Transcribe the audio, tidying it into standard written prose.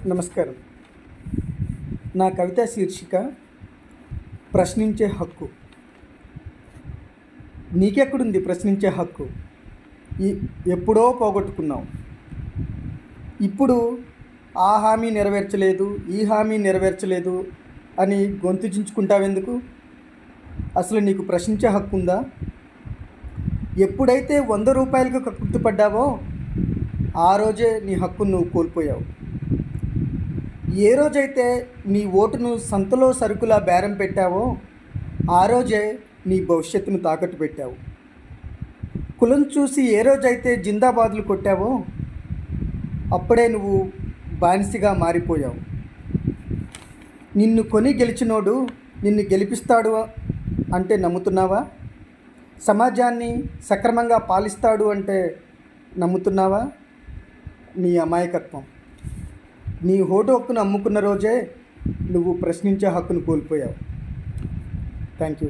నమస్కారం. నా కవిత శీర్షిక ప్రశ్నించే హక్కు. నీకెక్కడుంది ప్రశ్నించే హక్కు? ఎప్పుడో పోగొట్టుకున్నావు. ఇప్పుడు ఆ హామీ నెరవేర్చలేదు, ఈ హామీ నెరవేర్చలేదు అని గొంతు చించుకుంటావెందుకు? అసలు నీకు ప్రశ్నించే హక్కు ఉందా? ఎప్పుడైతే 100 రూపాయలకు కక్కుర్తిపడ్డావో ఆ రోజే నీ హక్కును నువ్వు కోల్పోయావు. ఏ రోజైతే నీ ఓటును సంతలో సరుకులా బేరం పెట్టావో ఆ రోజే నీ భవిష్యత్తును తాకట్టు పెట్టావు. కులం చూసి ఏ రోజైతే జిందాబాదులు కొట్టావో అప్పుడే నువ్వు బానిసగా మారిపోయావు. నిన్ను కొని గెలిచినోడు నిన్ను గెలిపిస్తాడు అంటే నమ్ముతున్నావా? సమాజాన్ని సక్రమంగా పాలిస్తాడు అంటే నమ్ముతున్నావా? నీ అమాయకత్వం. నీ ఓటు హక్కును అమ్ముకున్న రోజే నువ్వు ప్రశ్నించే హక్కును కోల్పోయావు. Thank you.